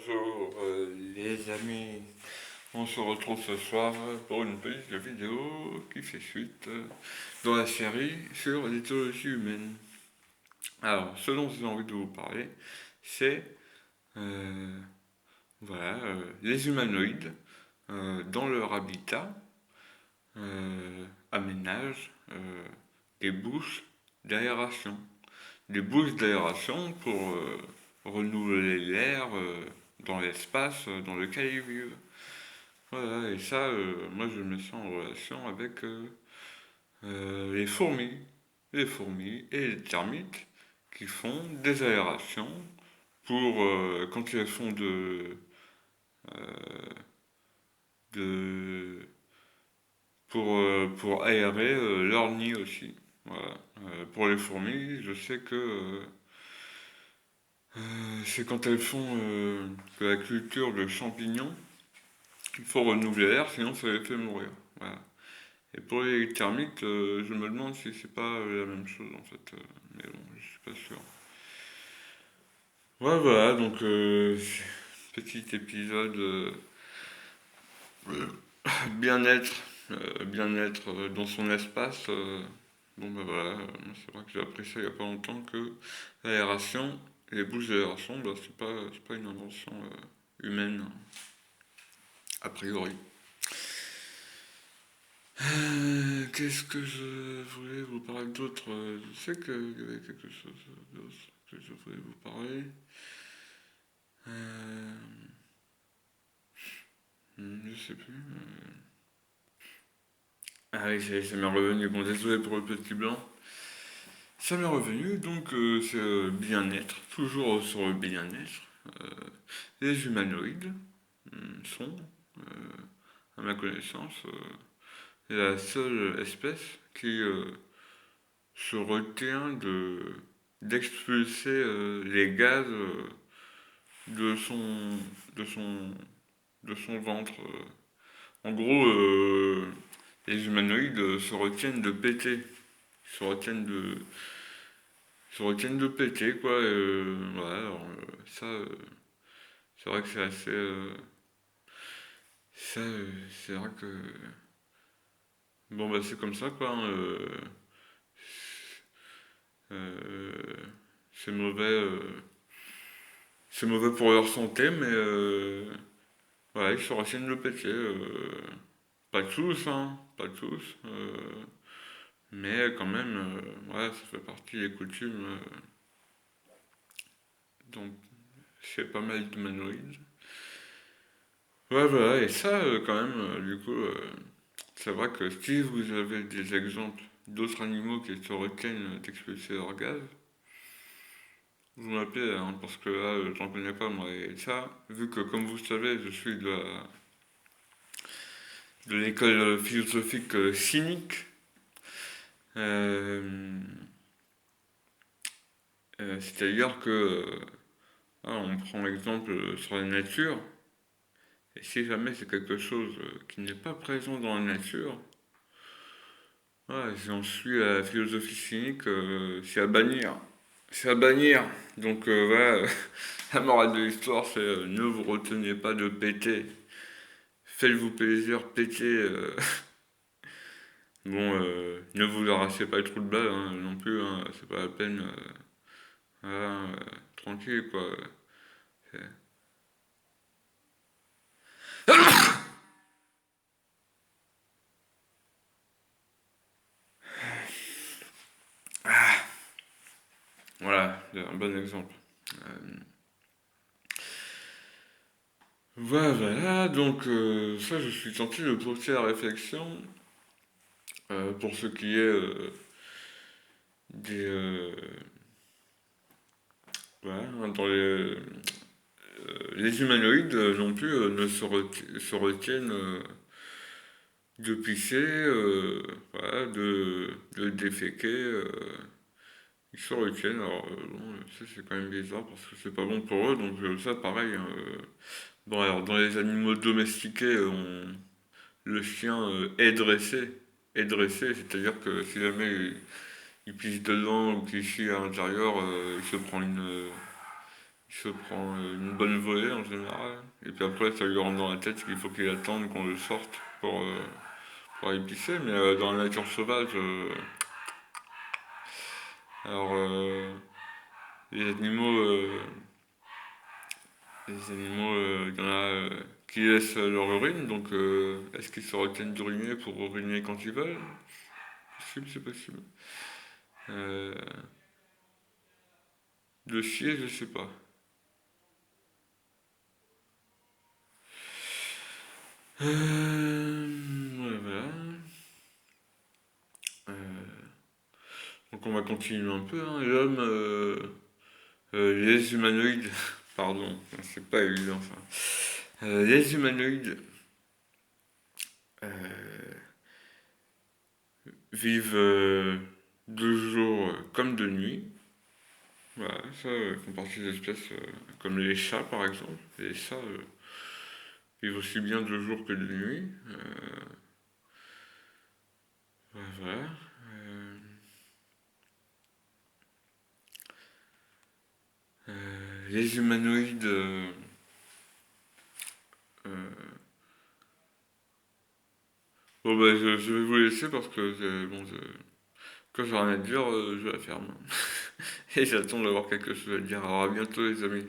Bonjour les amis, on se retrouve ce soir pour une petite vidéo qui fait suite dans la série sur l'éthologie humaine. Alors, ce dont j'ai envie de vous parler, c'est euh, les humanoïdes dans leur habitat aménagent des bouches d'aération. Des bouches d'aération pour renouveler l'air dans l'espace dans lequel ils vivent. Voilà, et ça, moi je me sens en relation avec les fourmis et les termites qui font des aérations pour, quand elles font de pour aérer leur nid aussi. Voilà. Pour les fourmis, je sais que c'est quand elles font de la culture de champignons qu'il faut renouveler l'air, sinon ça les fait mourir. Voilà. Et pour les termites, je me demande si c'est pas la même chose en fait. Mais bon, je suis pas sûr. Ouais, voilà, donc petit épisode bien-être, bien-être dans son espace. Bon bah voilà, c'est vrai que j'ai appris ça il y a pas longtemps que l'aération, les bouches d'aération, bah, c'est pas une invention humaine, a priori. Qu'est-ce que je voulais vous parler d'autre? Je sais qu'il y avait quelque chose d'autre que je voulais vous parler. Euh, je sais plus. Ah oui, ça m'est revenu. Bon, désolé pour le petit blanc. Ça m'est revenu, donc c'est bien-être, toujours sur le bien-être. Euh, les humanoïdes sont, à ma connaissance, la seule espèce qui se retient d'expulser les gaz de son de son de son ventre. En gros, les humanoïdes se retiennent de péter, se retiennent de se retiennent de péter quoi. Ouais, alors, ça, c'est vrai que c'est assez ça, c'est vrai que bon bah c'est comme ça quoi. Euh, c'est mauvais. C'est mauvais pour leur santé, mais ouais, ils se retiennent le péter. Pas tous, hein, pas tous. Mais quand même, ouais, ça fait partie des coutumes. Donc, c'est pas mal d'humanoïdes. Ouais, voilà, et ça, quand même, du coup, c'est vrai que si vous avez des exemples d'autres animaux qui se retiennent d'expulser leur gaz, vous m'appelez, hein, parce que là, j'en connais pas, moi, et ça, vu que, comme vous savez, je suis de l'école philosophique cynique. Euh, C'est-à-dire que on prend l'exemple sur la nature, et si jamais c'est quelque chose qui n'est pas présent dans la nature, si on suit la philosophie cynique, c'est à bannir. C'est à bannir. Donc voilà, la morale de l'histoire, c'est ne vous retenez pas de péter. Faites-vous plaisir, pétez. Bon, ne vous arrachez pas trop de balles hein, non plus, hein, c'est pas la peine. Voilà, tranquille quoi. C'est- Voilà, c'est un bon exemple. Euh, voilà, donc ça je suis tenté de pousser la réflexion pour ce qui est des... voilà, hein, les humanoïdes non plus se retiennent de pisser, voilà, de déféquer, ils se retiennent. Alors bon, ça c'est quand même bizarre parce que c'est pas bon pour eux, donc ça pareil. Hein, bon alors dans les animaux domestiqués, le chien est dressé, c'est-à-dire que si jamais il pisse dedans ou qu'il chie à l'intérieur, il il se prend une bonne volée en général. Et puis après, ça lui rentre dans la tête qu'il faut qu'il attende qu'on le sorte pour aller pisser. Mais dans la nature sauvage, alors les animaux, euh, il y en a qui laissent leur urine. Donc est-ce qu'ils se retiennent d'uriner pour uriner quand ils veulent? Possible, c'est possible. Euh, de chier, je sais pas. Ouais, voilà. Euh, donc on va continuer un peu, hein. L'homme, les humanoïdes, pardon, c'est pas évident ça. Les humanoïdes euh, vivent de jour comme de nuit. Voilà, ça font partie des espèces comme les chats par exemple. Les chats vivent aussi bien de jour que de nuit. Voilà. Euh, les humanoïdes, euh, bon bah je vais vous laisser parce que bon, quand j'ai rien à dire, je la ferme. Et j'attends d'avoir quelque chose à dire. Alors à bientôt les amis.